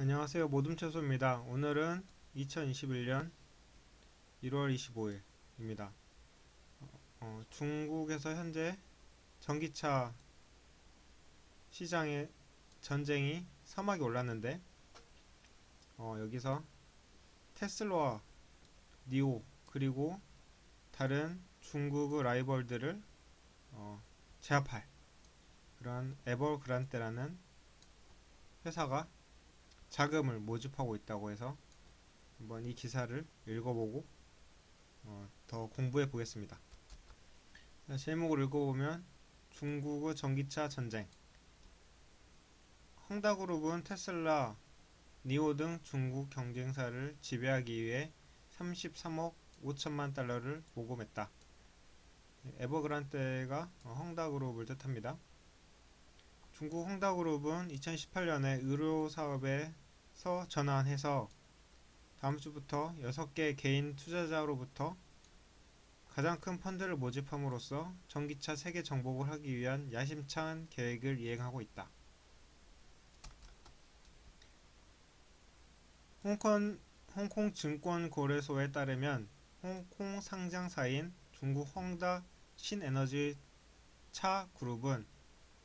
안녕하세요. 모둠채소입니다. 오늘은 2021년 1월 25일입니다. 중국에서 현재 전기차 시장의 전쟁이 사막이 올랐는데 여기서 테슬라와 니오 그리고 다른 중국의 라이벌들을 제압할 그런 에버그란테라는 회사가 자금을 모집하고 있다고 해서 한번 이 기사를 읽어보고 더 공부해 보겠습니다. 제목을 읽어보면 중국의 전기차 전쟁, 헝다그룹은 테슬라, 니오 등 중국 경쟁사를 지배하기 위해 33억 5천만 달러를 모금했다. 에버그란테가 헝다그룹을 뜻합니다. 중국 헝다그룹은 2018년에 의료 사업에서 전환해서 다음 주부터 6개 개인 투자자로부터 가장 큰 펀드를 모집함으로써 전기차 세계 정복을 하기 위한 야심찬 계획을 이행하고 있다. 홍콩 증권거래소에 따르면 홍콩 상장사인 중국 헝다 신에너지 차 그룹은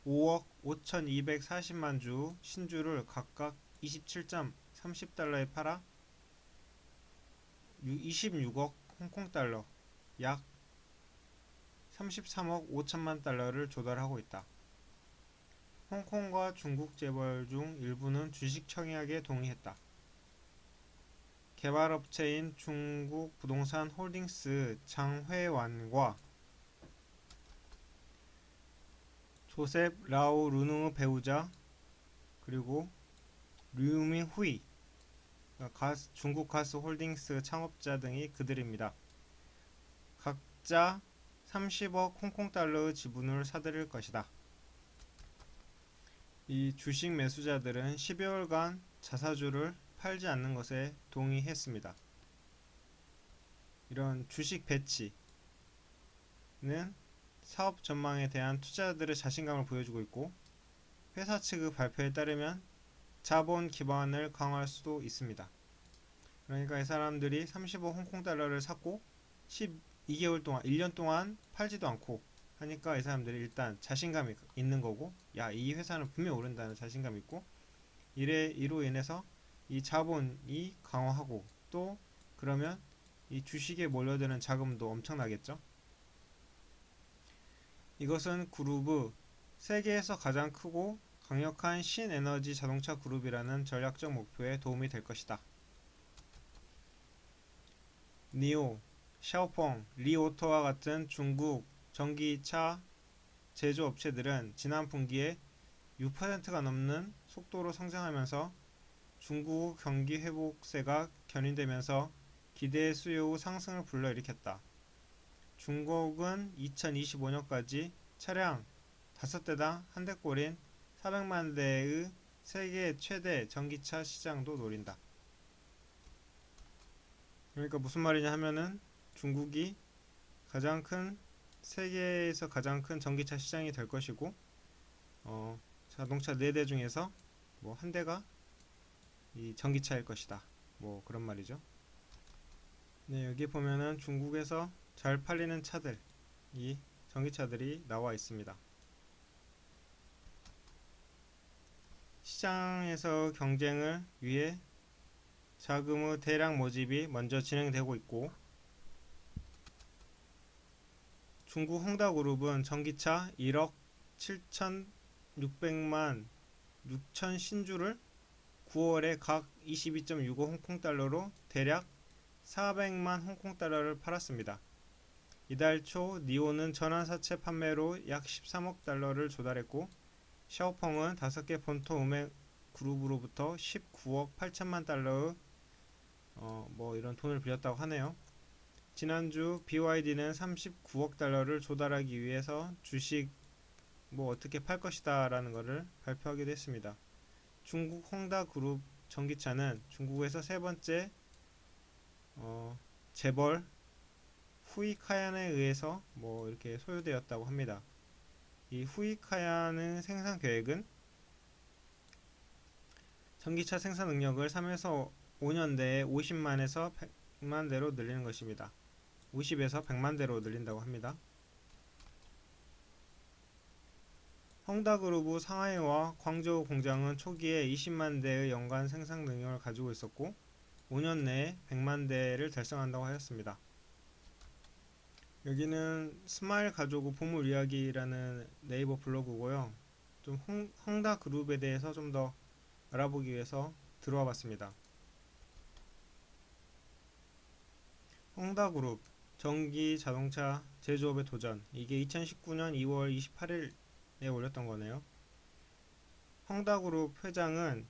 5억 5,240만 주 신주를 각각 27.30달러에 팔아 26억 홍콩달러, 약 33억 5천만 달러를 조달하고 있다. 홍콩과 중국 재벌 중 일부는 주식 청약에 동의했다. 개발업체인 중국 부동산 홀딩스 장회완과 조셉 라오 르누의 배우자 그리고 류밍후이 중국 가스 홀딩스 창업자 등이 그들입니다. 각자 30억 홍콩달러의 지분을 사들일 것이다. 이 주식 매수자들은 12월간 자사주를 팔지 않는 것에 동의했습니다. 이런 주식 배치는 사업 전망에 대한 투자자들의 자신감을 보여주고 있고, 회사 측의 발표에 따르면 자본 기반을 강화할 수도 있습니다. 그러니까 이 사람들이 30억 홍콩달러를 샀고 12개월 동안 1년 동안 팔지도 않고 하니까 이 사람들이 일단 자신감이 있는 거고, 야, 이 회사는 분명 오른다는 자신감이 있고, 이로 인해서 이 자본이 강화하고, 또 그러면 이 주식에 몰려드는 자금도 엄청나겠죠. 이것은 그룹의 세계에서 가장 크고 강력한 신에너지 자동차 그룹이라는 전략적 목표에 도움이 될 것이다. 니오, 샤오펑, 리오토와 같은 중국 전기차 제조업체들은 지난 분기에 6%가 넘는 속도로 성장하면서 중국 경기 회복세가 견인되면서 기대 수요의 상승을 불러일으켰다. 중국은 2025년까지 차량 5대당 한 대꼴인 400만 대의 세계 최대 전기차 시장도 노린다. 그러니까 무슨 말이냐 하면은 중국이 세계에서 가장 큰 전기차 시장이 될 것이고, 자동차 4대 중에서 뭐 한 대가 이 전기차일 것이다. 뭐 그런 말이죠. 네, 여기 보면은 중국에서 잘 팔리는 차들, 이 전기차들이 나와 있습니다. 시장에서 경쟁을 위해 자금의 대량 모집이 먼저 진행되고 있고, 중국 헝다그룹은 전기차 1억 7,600만 6천 신주를 9월에 각 22.65 홍콩달러로 대략 400만 홍콩달러를 팔았습니다. 이달 초 니오는 전환사채 판매로 약 13억 달러를 조달했고, 샤오펑은 5개 본토 음액 그룹으로부터 19억 8천만 달러의 이런 돈을 빌렸다고 하네요. 지난주 BYD는 39억 달러를 조달하기 위해서 주식 어떻게 팔 것이다 라는 것을 발표하기도 했습니다. 중국 헝다 그룹 전기차는 중국에서 세 번째 재벌 후이카얀에 의해서 이렇게 소유되었다고 합니다. 이 후이카얀의 생산 계획은 전기차 생산 능력을 3에서 5년 내에 50만에서 100만 대로 늘리는 것입니다. 50에서 100만 대로 늘린다고 합니다. 헝다그룹 상하이와 광저우 공장은 초기에 20만 대의 연간 생산 능력을 가지고 있었고 5년 내에 100만 대를 달성한다고 하였습니다. 여기는 스마일 가족 보물 이야기라는 네이버 블로그고요. 좀 헝다그룹에 대해서 좀 더 알아보기 위해서 들어와 봤습니다. 헝다그룹 전기 자동차 제조업의 도전, 이게 2019년 2월 28일에 올렸던 거네요. 헝다그룹 회장은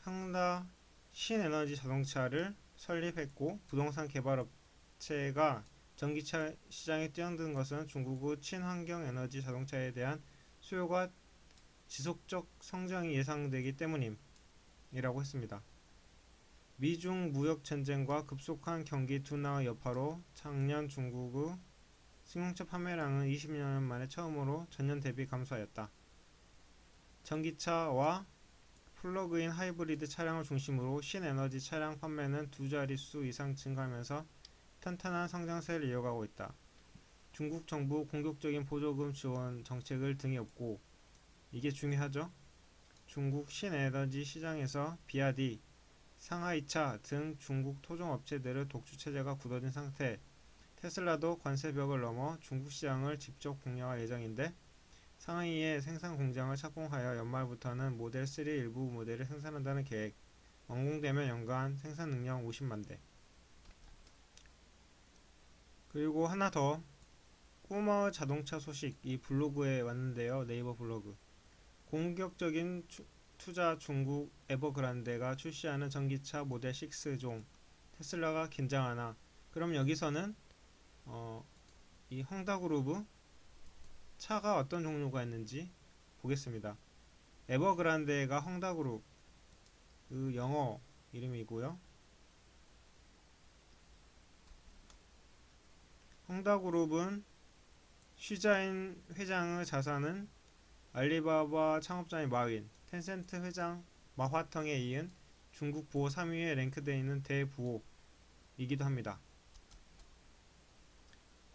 헝다 신에너지 자동차를 설립했고 부동산 개발업체가 전기차 시장에 뛰어든 것은 중국의 친환경 에너지 자동차에 대한 수요가 지속적 성장이 예상되기 때문임이라고 했습니다. 미중 무역 전쟁과 급속한 경기 둔화의 여파로 작년 중국의 승용차 판매량은 20년 만에 처음으로 전년 대비 감소하였다. 전기차와 플러그인 하이브리드 차량을 중심으로 신에너지 차량 판매는 두 자릿수 이상 증가하면서 탄탄한 성장세를 이어가고 있다. 중국 정부 공격적인 보조금 지원 정책을 등에 업고, 이게 중요하죠. 중국 신에너지 시장에서 비아디, 상하이차 등 중국 토종 업체들의 독주 체제가 굳어진 상태, 테슬라도 관세벽을 넘어 중국 시장을 직접 공략할 예정인데 상하이에 생산 공장을 착공하여 연말부터는 모델 3 일부 모델을 생산한다는 계획, 완공되면 연간 생산 능력 50만 대. 그리고 하나 더, 꼬마 자동차 소식, 이 블로그에 왔는데요. 네이버 블로그. 공격적인 투자 중국 에버그란데가 출시하는 전기차 모델 6종, 테슬라가 긴장하나. 그럼 여기서는 이 헝다그룹 차가 어떤 종류가 있는지 보겠습니다. 에버그란데가 헝다그룹 그 영어 이름이고요. 헝다그룹은 쉬자인 회장의 자산은 알리바바 창업자인 마윈, 텐센트 회장 마화텅에 이은 중국 부호 3위에 랭크되어 있는 대부호이기도 합니다.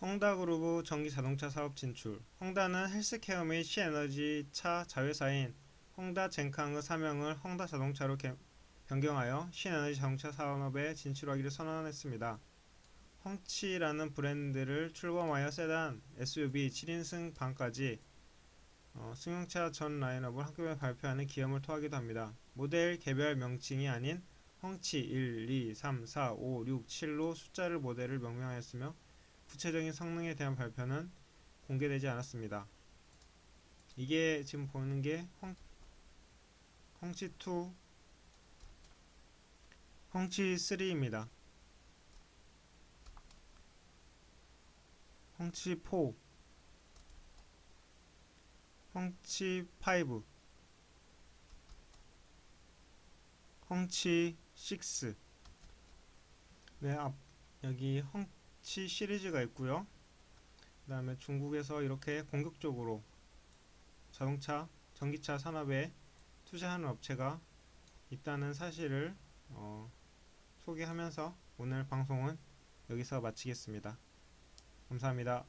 헝다그룹 전기 자동차 사업 진출. 헝다는 헬스케어 및 시에너지 차 자회사인 헝다젠캉의 사명을 헝다자동차로 변경하여 신에너지 자동차 산업에 진출하기를 선언했습니다. 헝치라는 브랜드를 출범하여 세단, SUV, 7인승 반까지 승용차 전 라인업을 한꺼번에 발표하는 기염을 토하기도 합니다. 모델 개별 명칭이 아닌 헝치 1, 2, 3, 4, 5, 6, 7로 숫자를 모델을 명명하였으며 구체적인 성능에 대한 발표는 공개되지 않았습니다. 이게 지금 보는 게 헝치2, 헝치3입니다. 헝치4, 헝치5, 헝치6. 네, 여기 헝치 시리즈가 있고요. 그 다음에 중국에서 이렇게 공격적으로 전기차 산업에 투자하는 업체가 있다는 사실을 소개하면서 오늘 방송은 여기서 마치겠습니다. 감사합니다.